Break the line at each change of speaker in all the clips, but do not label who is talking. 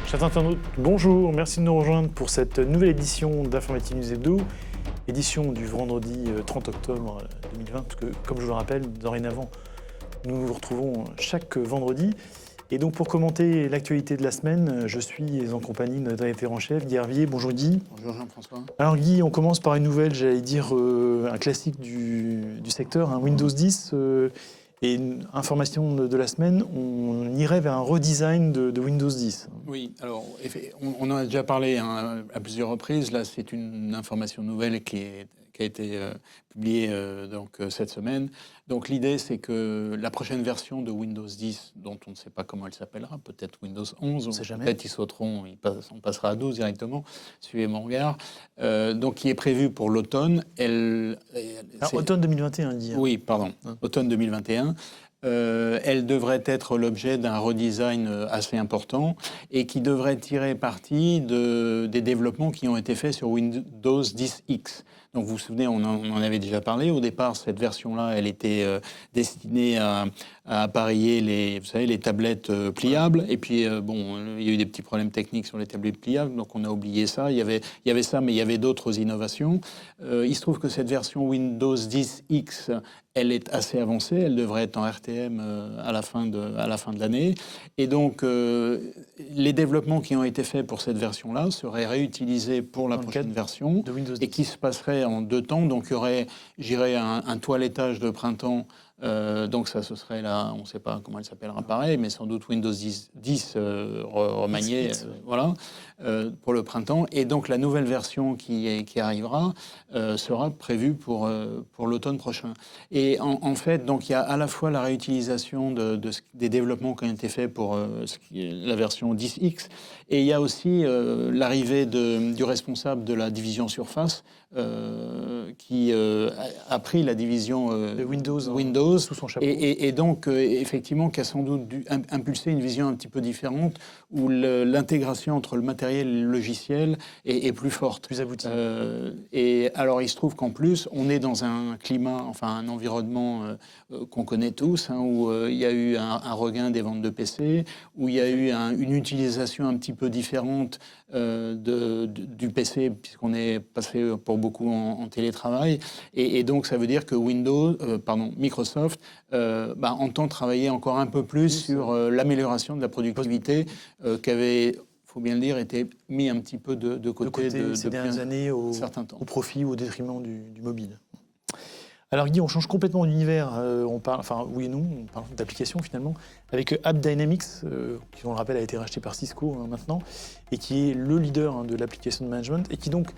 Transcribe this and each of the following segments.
Chers internautes, bonjour, merci de nous rejoindre pour cette nouvelle édition d'Informative News Hebdo, édition du vendredi 30 octobre 2020, parce que, comme je vous le rappelle, dorénavant, nous nous retrouvons chaque vendredi. Et donc, pour commenter l'actualité de la semaine, je suis en compagnie de notre rédacteur en chef, Guy Hervier. Bonjour Guy.
Bonjour Jean-François.
Alors Guy, on commence par une nouvelle, j'allais dire un classique du secteur, Windows 10. Et une information de la semaine, on irait vers un redesign de Windows 10.
Oui, alors on en a déjà parlé à plusieurs reprises. Là, c'est une information nouvelle qui a été publiée cette semaine. Donc l'idée, c'est que la prochaine version de Windows 10, dont on ne sait pas comment elle s'appellera, peut-être Windows 11, peut-être ils sauteront, on passera à 12 directement, suivez mon regard, donc qui est prévue pour l'automne.
Automne 2021, dit.
Oui, pardon, automne 2021. Elle devrait être l'objet d'un redesign assez important et qui devrait tirer parti des développements qui ont été faits sur Windows 10X. Donc vous vous souvenez, on en avait déjà parlé. Au départ, cette version-là, elle était destinée à appareiller les tablettes pliables. Et puis, il y a eu des petits problèmes techniques sur les tablettes pliables, donc on a oublié ça. Il y avait ça, mais il y avait d'autres innovations. Il se trouve que cette version Windows 10X, elle est assez avancée. Elle devrait être en RTM à la fin de l'année. Et donc, les développements qui ont été faits pour cette version-là seraient réutilisés pour la prochaine version
de Windows 10.
Et qui se passerait en 2 temps. Donc, il y aurait, j'irais, un toilettage de printemps. Donc ça, ce serait là, on ne sait pas comment elle s'appellera pareil, mais sans doute Windows 10 remanié, voilà, pour le printemps. Et donc la nouvelle version qui arrivera sera prévue pour l'automne prochain. Et en fait, donc il y a à la fois la réutilisation des développements qui ont été faits pour la version 10X, et il y a aussi l'arrivée du responsable de la division Surface qui a pris la division Windows
sous son chapeau.
Et donc, effectivement, qui a sans doute dû impulser une vision un petit peu différente où l'intégration entre le matériel et le logiciel est plus forte.
Plus aboutie.
Et alors, il se trouve qu'en plus, on est dans un climat, enfin un environnement qu'on connaît tous, où il y a eu un regain des ventes de PC, où il y a eu une utilisation un petit peu différente du PC, puisqu'on est passé pour beaucoup en télétravail. Et donc, ça veut dire que Microsoft entend travailler encore un peu plus sur l'amélioration de la productivité qu'avait, il faut bien le dire, été mis un petit peu de côté
ces dernières années au profit ou au détriment du mobile. Alors Guy, on change complètement d'univers, on parle d'applications finalement, avec AppDynamics, qui on le rappelle a été racheté par Cisco maintenant, et qui est le leader de l'application de management, et qui donc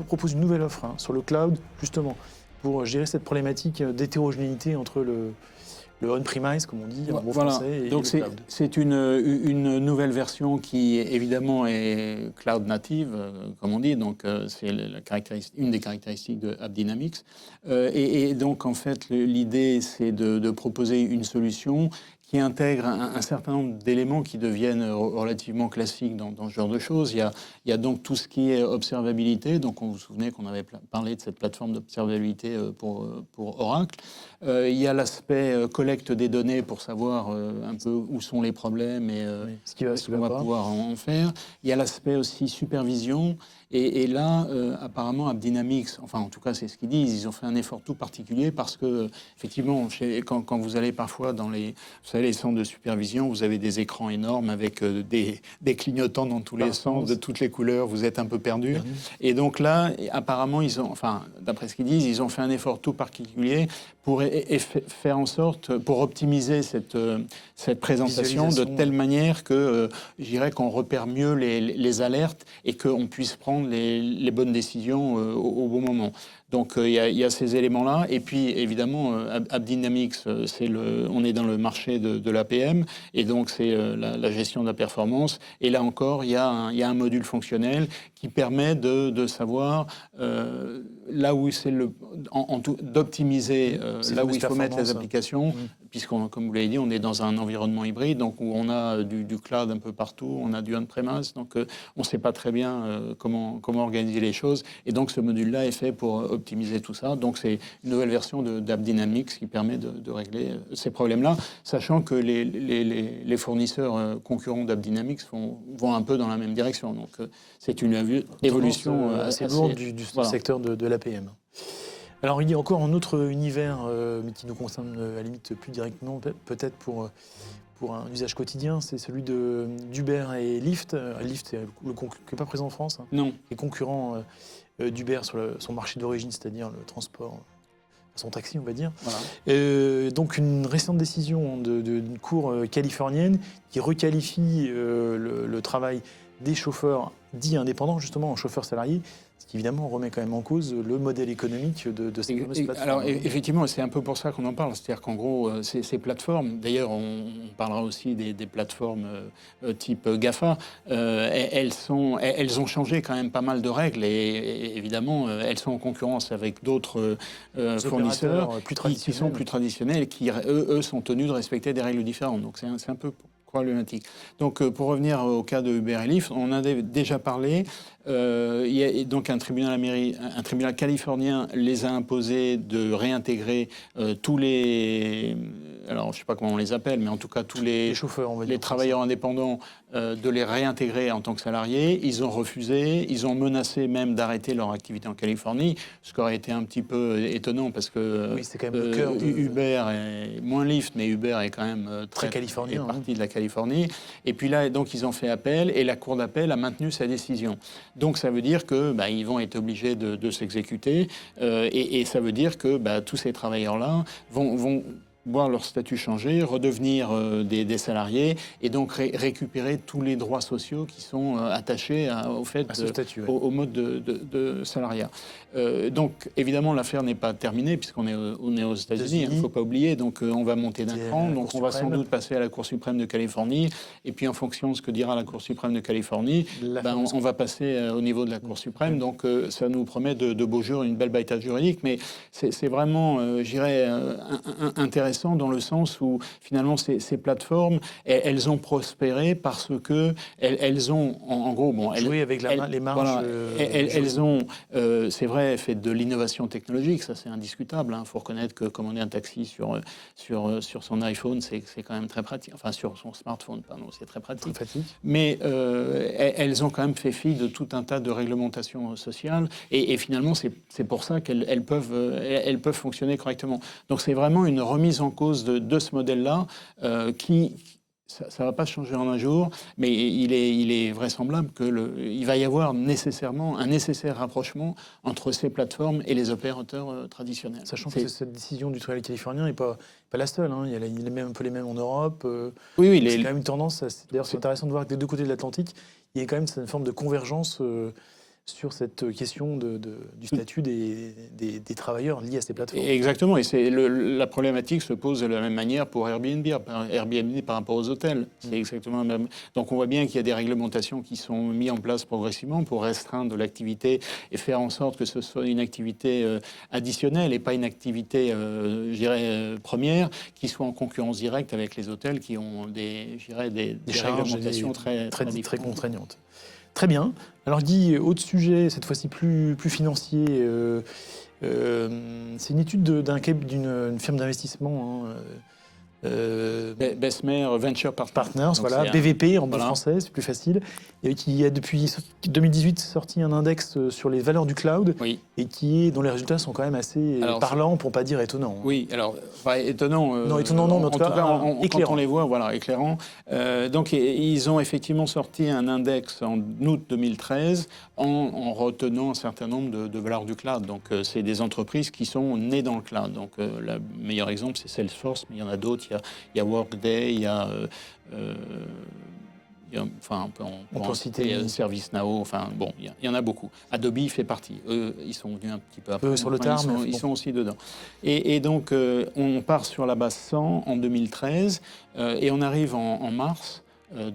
propose une nouvelle offre sur le cloud, justement, pour gérer cette problématique d'hétérogénéité entre le on-premise, comme on dit en bon français, et
donc
le cloud.
C'est une nouvelle version qui, évidemment, est cloud native, comme on dit. Donc, c'est une des caractéristiques de AppDynamics. Et donc, en fait, l'idée, c'est de proposer une solution qui intègre un certain nombre d'éléments qui deviennent relativement classiques dans ce genre de choses. Il y a donc tout ce qui est observabilité. Donc, vous vous souvenez qu'on avait parlé de cette plateforme d'observabilité pour Oracle. Il y a l'aspect collecte des données pour savoir un peu où sont les problèmes et ce qu'on va pouvoir en faire. Il y a l'aspect aussi supervision. Et là, apparemment, AppDynamics, enfin en tout cas c'est ce qu'ils disent, ils ont fait un effort tout particulier parce que, effectivement, quand vous allez parfois dans les centres de supervision, vous avez des écrans énormes avec des clignotants dans tous les sens, de toutes les couleurs, vous êtes un peu perdu. Et donc là, apparemment, d'après ce qu'ils disent, ils ont fait un effort tout particulier pour faire en sorte, pour optimiser cette présentation de telle manière que, je dirais qu'on repère mieux les alertes et qu'on puisse prendre les bonnes décisions au bon moment. Donc il y a ces éléments-là. Et puis évidemment, AppDynamics, on est dans le marché de l'APM, et donc c'est la gestion de la performance. Et là encore, il y a un module fonctionnel qui permet de savoir là où c'est d'optimiser là où il faut mettre les applications, puisqu'on, comme vous l'avez dit, on est dans un environnement hybride, donc où on a du cloud un peu partout, on a du on-premise, donc on ne sait pas très bien comment organiser les choses. Et donc ce module-là est fait pour optimiser tout ça. Donc c'est une nouvelle version d'AppDynamics qui permet de régler ces problèmes-là, sachant que les fournisseurs concurrents d'AppDynamics vont un peu dans la même direction. Donc c'est une évolution
assez lourde du secteur de l'APM. Alors il y a encore un autre univers, mais qui nous concerne à la limite plus directement, peut-être pour un usage quotidien, c'est celui d'Uber et Lyft. Lyft, qui n'est pas présent en France,
non,
qui est concurrent d'Uber sur son marché d'origine, c'est-à-dire le transport, son taxi, on va dire. Voilà. Donc une récente décision d'une cour californienne qui requalifie le travail des chauffeurs dits indépendants, justement, en chauffeurs salariés, ce qui évidemment remet quand même en cause le modèle économique de ces fameuses plateformes.
Alors effectivement, c'est un peu pour ça qu'on en parle, c'est-à-dire qu'en gros, ces plateformes, d'ailleurs on parlera aussi des plateformes type GAFA, elles ont changé quand même pas mal de règles et évidemment elles sont en concurrence avec d'autres fournisseurs qui sont plus traditionnels et qui eux sont tenus de respecter des règles différentes. Donc c'est un peu problématique. Donc pour revenir au cas de Uber et Lyft, on en avait déjà parlé. Il y a donc un tribunal californien les a imposés de réintégrer tous les, alors je ne sais pas comment on les appelle, mais en tout cas tous les chauffeurs, on va dire, les travailleurs indépendants, de les réintégrer en tant que salariés. Ils ont refusé, ils ont menacé même d'arrêter leur activité en Californie, ce qui aurait été un petit peu étonnant parce que
oui, c'est quand même le cœur
Uber est moins Lyft, mais Uber est quand même très californien, partie de la Californie. Et puis là, donc ils ont fait appel et la cour d'appel a maintenu sa décision. Donc ça veut dire que ils vont être obligés de s'exécuter et ça veut dire que tous ces travailleurs-là vont voir leur statut changer, redevenir des salariés et donc récupérer tous les droits sociaux qui sont attachés au fait au mode de salariat. Donc évidemment l'affaire n'est pas terminée puisqu'on est aux États-Unis, il ne faut pas oublier. Donc on va monter d'un cran, donc on va sans doute passer à la Cour suprême de Californie et puis en fonction de ce que dira la Cour suprême de Californie, on va passer au niveau de la Cour suprême. Donc ça nous promet de beaux jours, une belle bataille juridique, mais c'est vraiment, je dirais, intéressant dans le sens où finalement ces plateformes, elles ont prospéré parce que elles ont en gros
joué avec les marges. Voilà,
elles ont, c'est vrai, fait de l'innovation technologique, ça c'est indiscutable. Il faut reconnaître que commander un taxi sur son iPhone, c'est quand même très pratique. Enfin sur son smartphone, pardon, c'est très pratique. Mais elles ont quand même fait fi de tout un tas de réglementations sociales et finalement c'est pour ça qu'elles peuvent fonctionner correctement. Donc c'est vraiment une remise en cause de ce modèle-là qui, ça ne va pas changer en un jour, mais il est vraisemblable qu'il va y avoir nécessairement un nécessaire rapprochement entre ces plateformes et les opérateurs traditionnels.
Sachant que cette décision du tribunal californien n'est pas la seule, il y a un peu les mêmes en Europe.
Oui,
c'est quand même une tendance. D'ailleurs, c'est intéressant de voir que des deux côtés de l'Atlantique, il y a quand même une forme de convergence sur cette question du statut des travailleurs liés à ces plateformes.
Exactement, et la problématique se pose de la même manière pour Airbnb par rapport aux hôtels. C'est exactement la même. Donc on voit bien qu'il y a des réglementations qui sont mises en place progressivement pour restreindre l'activité et faire en sorte que ce soit une activité additionnelle et pas une activité, je dirais, première, qui soit en concurrence directe avec les hôtels qui ont des réglementations très
contraignantes. Très bien. Alors Guy, autre sujet, cette fois-ci plus financier. C'est une étude d'une firme d'investissement.
Bessemer Venture Partners,
voilà, BVP en bon français, c'est plus facile, et qui a depuis 2018 sorti un index sur les valeurs du cloud, dont les résultats sont quand même assez parlants, pour ne pas dire étonnants.
Oui, alors, étonnant.
Non, étonnant, non, mais en tout cas,
quand on les voit, voilà, éclairant. Donc, ils ont effectivement sorti un index en août 2013 en retenant un certain nombre de valeurs du cloud. Donc, c'est des entreprises qui sont nées dans le cloud. Donc, le meilleur exemple, c'est Salesforce, mais il y en a d'autres. Il y a Workday, il y a enfin, on peut citer ServiceNow, enfin bon, il y en a beaucoup. Adobe fait partie. Eux, ils sont venus un petit peu après.
Sur le tard,
ils sont aussi dedans. Et donc, on part sur la base 100 en 2013 et on arrive en mars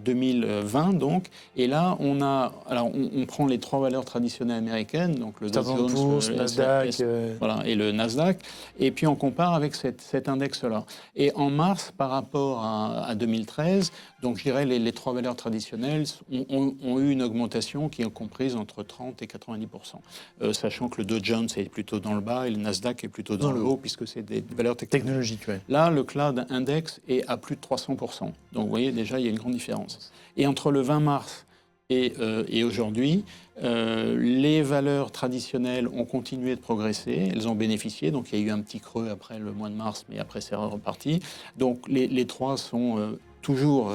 2020 donc. Et là, on prend les 3 valeurs traditionnelles américaines, donc le Dow Jones, le
Nasdaq,
voilà, et le Nasdaq, et puis on compare avec cet index-là. Et en mars, par rapport à 2013, donc je dirais les 3 valeurs traditionnelles ont eu une augmentation qui est comprise entre 30 et 90%, sachant que le Dow Jones est plutôt dans le bas et le Nasdaq est plutôt dans le haut, puisque c'est des valeurs technologiques.
Ouais.
Là, le Cloud Index est à plus de 300%. Donc vous voyez, déjà, il y a une grande différence. Et entre le 20 mars et aujourd'hui, les valeurs traditionnelles ont continué de progresser, elles ont bénéficié, donc il y a eu un petit creux après le mois de mars, mais après c'est reparti. Donc les 3 sont toujours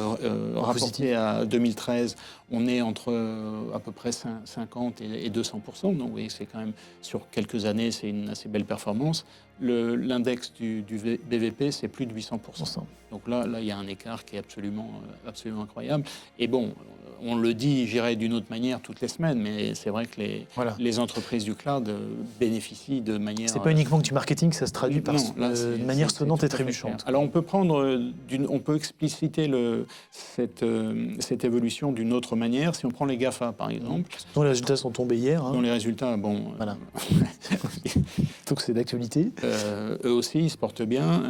rapportés à 2013, on est entre à peu près 50 et 200%, donc vous voyez c'est quand même sur quelques années, c'est une assez belle performance. L'index du BVP, c'est plus de 800%. Donc là, il y a un écart qui est absolument incroyable. Et bon, on le dit, j'irai d'une autre manière toutes les semaines, mais c'est vrai que les entreprises du cloud bénéficient de manière...
C'est pas uniquement que du marketing, ça se traduit de manière sonnante et trébuchante.
Alors on peut expliciter cette évolution d'une autre manière. Si on prend les GAFA, par exemple...
Dont les résultats sont tombés hier.
Dont les résultats, bon...
Voilà. Donc c'est d'actualité.
Eux aussi, ils se portent bien.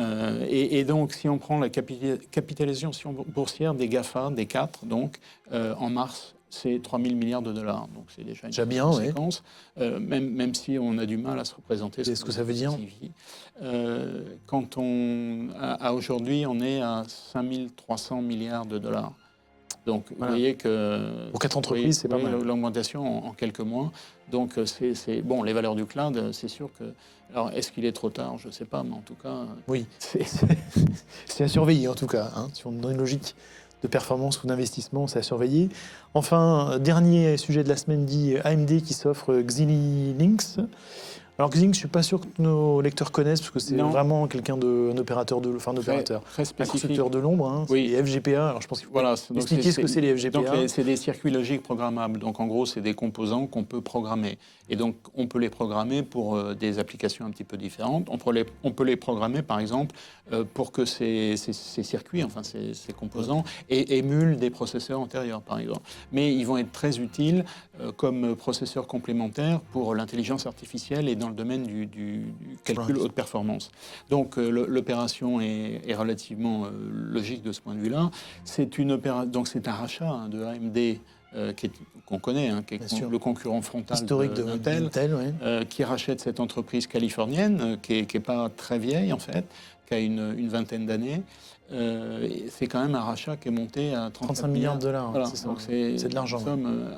Et donc, si on prend la capitalisation boursière des GAFA, des 4, donc, en mars, c'est 3 000 milliards de dollars. Donc, c'est déjà une conséquence. Ouais. Même si on a du mal à se représenter
ce que ça veut dire.
Quand aujourd'hui, on est à 5 300 milliards de dollars. Donc, vous voyez que...
Pour 4 entreprises, c'est pas mal.
L'augmentation en quelques mois. Donc, bon, les valeurs du cloud, c'est sûr que... Alors, est-ce qu'il est trop tard? Je ne sais pas, mais en tout cas...
Oui, c'est à surveiller, en tout cas. Hein. Si on est dans une logique de performance ou d'investissement, c'est à surveiller. Enfin, dernier sujet de la semaine dit AMD qui s'offre Xilinx. Alors Xilinx, je ne suis pas sûr que nos lecteurs connaissent, parce que c'est vraiment un opérateur
très spécifique.
Un constructeur de l'ombre, hein,
oui.
C'est les FGPA. Alors je pense qu'il faut expliquer ce que c'est les FGPA.
Donc c'est des circuits logiques programmables. Donc en gros, c'est des composants qu'on peut programmer. Et donc on peut les programmer pour des applications un petit peu différentes. On peut les programmer, par exemple, pour que ces circuits, enfin ces composants, émulent des processeurs antérieurs, par exemple. Mais ils vont être très utiles comme processeurs complémentaires pour l'intelligence artificielle et dans le domaine du calcul haute performance. Donc l'opération est relativement logique de ce point de vue-là. Donc c'est un rachat de AMD qu'on connaît, qui est le concurrent frontal
historique
d'Intel, qui rachète cette entreprise californienne qui n'est pas très vieille en fait, qui a une vingtaine d'années. C'est quand même un rachat qui est monté à 35
milliards de dollars.
Voilà. C'est de l'argent. C'est une somme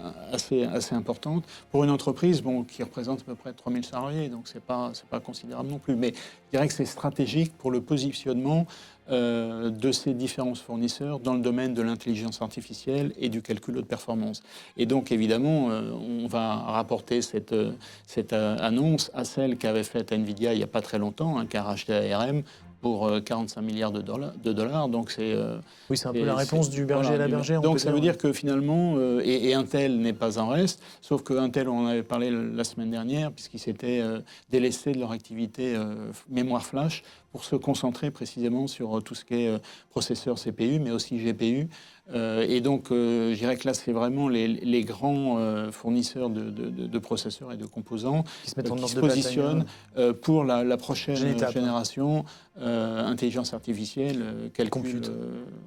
assez importante pour une entreprise qui représente à peu près 3000 salariés, donc c'est pas considérable non plus. Mais je dirais que c'est stratégique pour le positionnement de ces différents fournisseurs dans le domaine de l'intelligence artificielle et du calcul haute performance. Et donc évidemment, on va rapporter cette annonce à celle qu'avait faite Nvidia il n'y a pas très longtemps, qui a racheté ARM pour 45 milliards de dollars. Donc c'est
un peu la réponse du berger à la bergère.
Donc ça veut dire que finalement, et Intel n'est pas en reste, sauf que Intel, on en avait parlé la semaine dernière, puisqu'ils s'étaient délaissés de leur activité mémoire flash pour se concentrer précisément sur tout ce qui est processeur CPU, mais aussi GPU. Et donc, je dirais que là, c'est vraiment les grands fournisseurs de processeurs et de composants qui se positionnent pour la prochaine génération, intelligence artificielle, calcul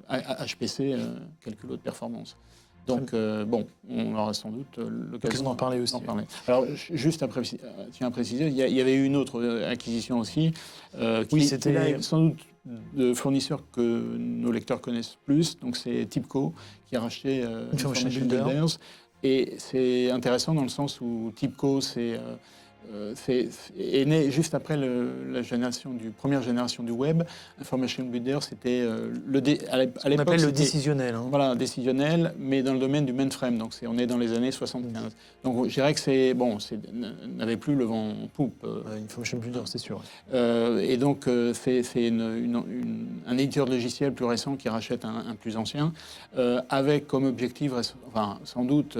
HPC, calcul haute performance. Donc, on aura sans doute l'occasion
d'en parler aussi.
Alors, juste après, je tiens à préciser, il y avait eu une autre acquisition aussi, c'était sans doute de fournisseurs que nos lecteurs connaissent plus. Donc, c'est TIBCO qui a racheté Information Builders. Et c'est intéressant dans le sens où TIBCO, est né juste après première génération du web. Information Builder, c'était à l'époque,
on appelle le décisionnel.
Voilà, décisionnel, mais dans le domaine du mainframe. Donc on est dans les années 75. Donc je dirais que n'avait plus le vent en poupe.
Information Builder, c'est sûr.
Et donc c'est un éditeur de logiciel plus récent qui rachète un plus ancien, avec comme objectif, sans doute,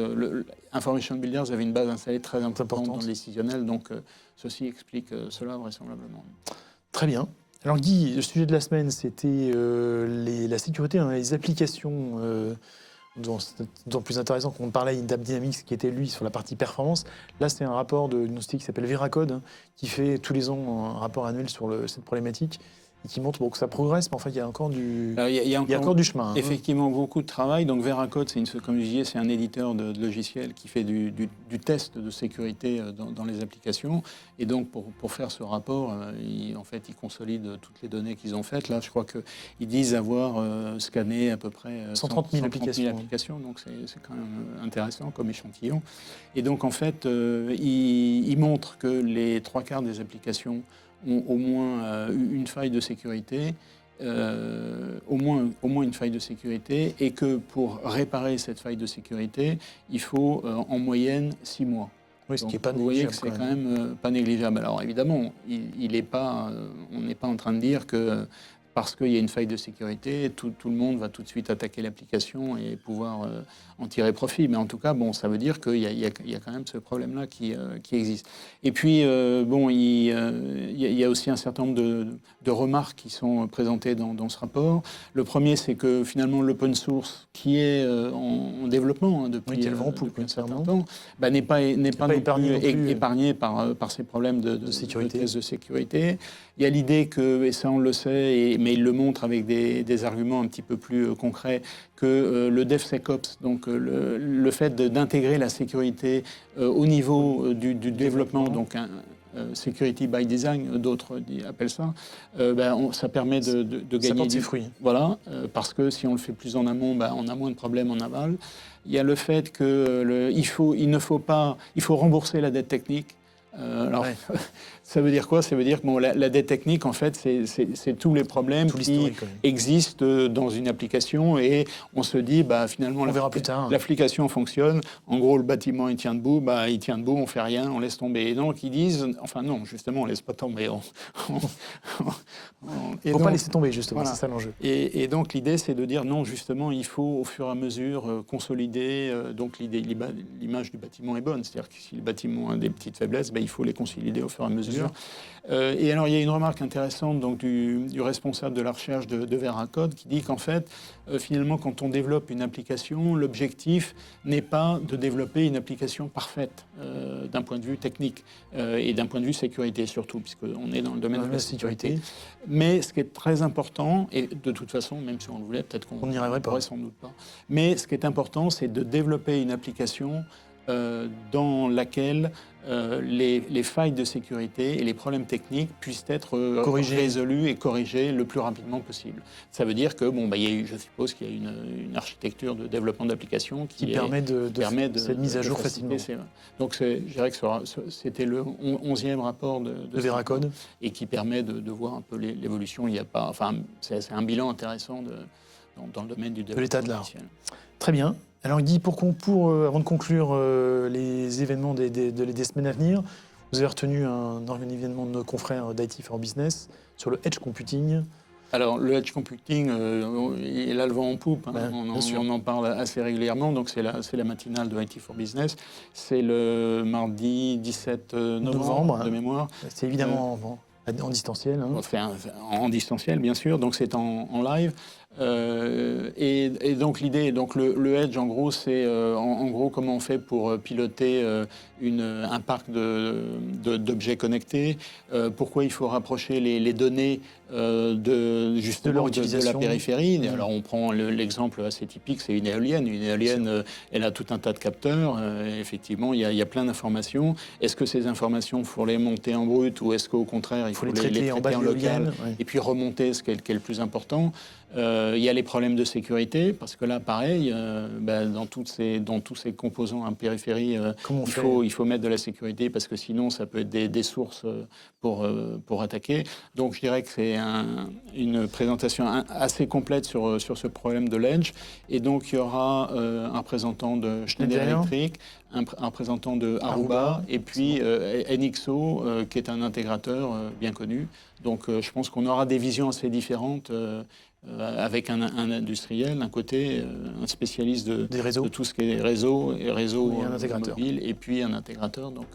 Information Builders avait une base installée très importante dans le décisionnel, donc ceci explique cela vraisemblablement.
Très bien. Alors Guy, le sujet de la semaine, c'était la sécurité dans les applications. C'est d'autant plus intéressant qu'on parlait d'AppDynamics qui était lui sur la partie performance. Là, c'est un rapport d'une société qui s'appelle Veracode, qui fait tous les ans un rapport annuel sur cette problématique et qui montre que ça progresse, mais en fait, il y a encore du,
Alors, il y a
encore du chemin.
Effectivement, beaucoup de travail. Donc Veracode, comme je disais, c'est un éditeur de logiciels qui fait du test de sécurité dans les applications. Et donc, pour faire ce rapport, ils consolident toutes les données qu'ils ont faites. Là, je crois qu'ils disent avoir scanné à peu près
130 000
applications. Donc, c'est quand même intéressant comme échantillon. Et donc, en fait, ils montrent que les 3/4 des applications ont au moins une faille de sécurité, au moins une faille de sécurité, et que pour réparer cette faille de sécurité, il faut en moyenne 6 mois.
Oui, ce qui n'est pas
négligeable. Vous voyez que c'est quand même pas négligeable. Alors évidemment, on n'est pas en train de dire que parce qu'il y a une faille de sécurité, tout le monde va tout de suite attaquer l'application et pouvoir en tirer profit. Mais en tout cas, ça veut dire qu'il y a quand même ce problème-là qui existe. Et puis, il y a aussi un certain nombre de remarques qui sont présentées dans ce rapport. Le premier, c'est que finalement, l'open source, qui est en développement depuis un certain temps, n'est pas épargné par ces problèmes de sécurité. De sécurité. Il y a l'idée que, et ça on le sait, mais il le montre avec des arguments un petit peu plus concrets, que le DevSecOps, donc le fait d'intégrer la sécurité au niveau du développement, donc security by design, d'autres appellent ça, ça permet de gagner.
Ça porte ses fruits.
Voilà, parce que si on le fait plus en amont, on a moins de problèmes en aval. Il y a le fait qu'il faut rembourser la dette technique. Ça veut dire quoi? Ça veut dire que la dette technique, en fait, c'est tous les problèmes qui existent dans une application, et on se dit, finalement,
on verra plus tard.
L'application fonctionne. En gros, le bâtiment, il tient debout. Il tient debout, on fait rien, on laisse tomber. Et donc, ils disent, enfin non, justement, on laisse pas tomber.
Il ne faut pas laisser tomber, justement,
voilà.
C'est ça l'enjeu.
Et donc, l'idée, c'est de dire, non, justement, il faut, au fur et à mesure, consolider. Donc, l'image du bâtiment est bonne. C'est-à-dire que si le bâtiment a des petites faiblesses, il faut les consolider au fur et à mesure. Et alors, il y a une remarque intéressante donc, du responsable de la recherche de Veracode qui dit qu'en fait, finalement, quand on développe une application, l'objectif n'est pas de développer une application parfaite d'un point de vue technique et d'un point de vue sécurité surtout, puisqu'on est dans le domaine de la sécurité. Mais ce qui est très important, et de toute façon, même si on le voulait, peut-être qu'on
n'y arriverait pas.
Sans doute pas. Mais ce qui est important, c'est de développer une application dans laquelle les failles de sécurité et les problèmes techniques puissent être résolus et corrigés le plus rapidement possible. Ça veut dire que, je suppose qu'il y a une architecture de développement d'applications qui permet de
cette mise à jour facilement.
Donc, je dirais que c'était le 11e rapport de
Veracode
et qui permet de voir un peu l'évolution. C'est un bilan intéressant dans le domaine du développement.
De l'état de l'art. Très bien. Alors Guy, avant de conclure les événements des semaines à venir, vous avez retenu un événement de nos confrères d'IT for Business sur le edge computing.
Alors le edge computing, il a le vent en poupe, on en parle assez régulièrement, donc c'est la matinale de IT for Business. C'est le mardi 17 novembre de mémoire.
C'est évidemment en distanciel.
En distanciel, bien sûr, donc c'est en live. Et donc l'idée, le edge en gros, c'est en gros comment on fait pour piloter un parc d'objets connectés, pourquoi il faut rapprocher les données de la périphérie. Alors on prend l'exemple assez typique, c'est une éolienne. Une éolienne, elle a tout un tas de capteurs. Effectivement, il y a plein d'informations. Est-ce que ces informations, il faut les monter en brut, ou est-ce qu'au contraire, il faut les traiter en local et puis remonter ce qui est le plus important? Il y a les problèmes de sécurité, parce que là, pareil, dans tous ces composants en périphérie, il faut mettre de la sécurité, parce que sinon, ça peut être des sources pour attaquer. Donc, je dirais que c'est une présentation assez complète sur ce problème de l'edge. Et donc, il y aura un représentant de Schneider Electric, un représentant de Aruba, et puis NXO, qui est un intégrateur bien connu. Donc, je pense qu'on aura des visions assez différentes avec un industriel d'un côté, un spécialiste
Des réseaux.
de tout ce qui est réseau
Et un intégrateur.
mobile, et puis un intégrateur. Donc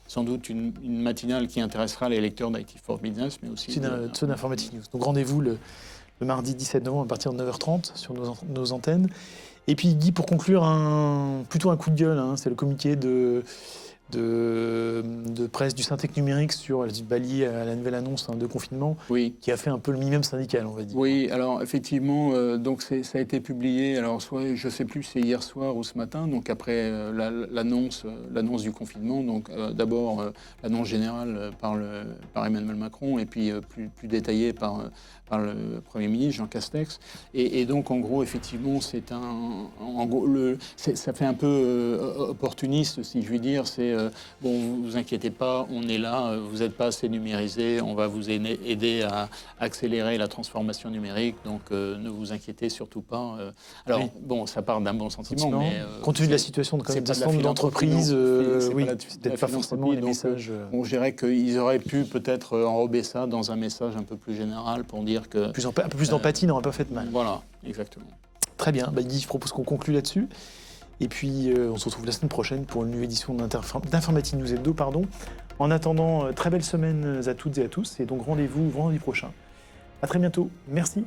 sans doute une matinale qui intéressera les lecteurs d'IT for Business, mais aussi
ceux d'Informatic News. Donc rendez-vous le mardi 17 novembre à partir de 9h30 sur nos antennes. Et puis Guy, pour conclure, plutôt un coup de gueule, c'est le communiqué de presse du Syntec numérique sur Bali à la nouvelle annonce de confinement, qui a fait un peu le minimum syndical, on va dire.
Oui, alors effectivement, donc ça a été publié, alors soit, je ne sais plus si c'est hier soir ou ce matin, donc après l'annonce du confinement, donc d'abord l'annonce générale par Emmanuel Macron, et puis plus détaillée par le Premier ministre Jean Castex. Et donc en gros, effectivement, ça fait un peu opportuniste, si je puis dire. C'est bon, vous inquiétez pas, on est là, vous n'êtes pas assez numérisé, on va vous aider à accélérer la transformation numérique, donc ne vous inquiétez surtout pas. Alors bon, ça part d'un bon sentiment, mais
compte tenu de la situation de l'entreprise, oui, c'est peut-être pas forcément les messages.
Bon, je dirais qu'ils auraient pu peut-être enrober ça dans un message un peu plus général pour dire que
un peu plus d'empathie n'aurait pas fait de mal.
Voilà, exactement.
Très bien, Guy, je propose qu'on conclue là-dessus. Et puis, on se retrouve la semaine prochaine pour une nouvelle édition d'Informatic News Hebdo. En attendant, très belle semaine à toutes et à tous. Et donc, rendez-vous vendredi prochain. À très bientôt. Merci.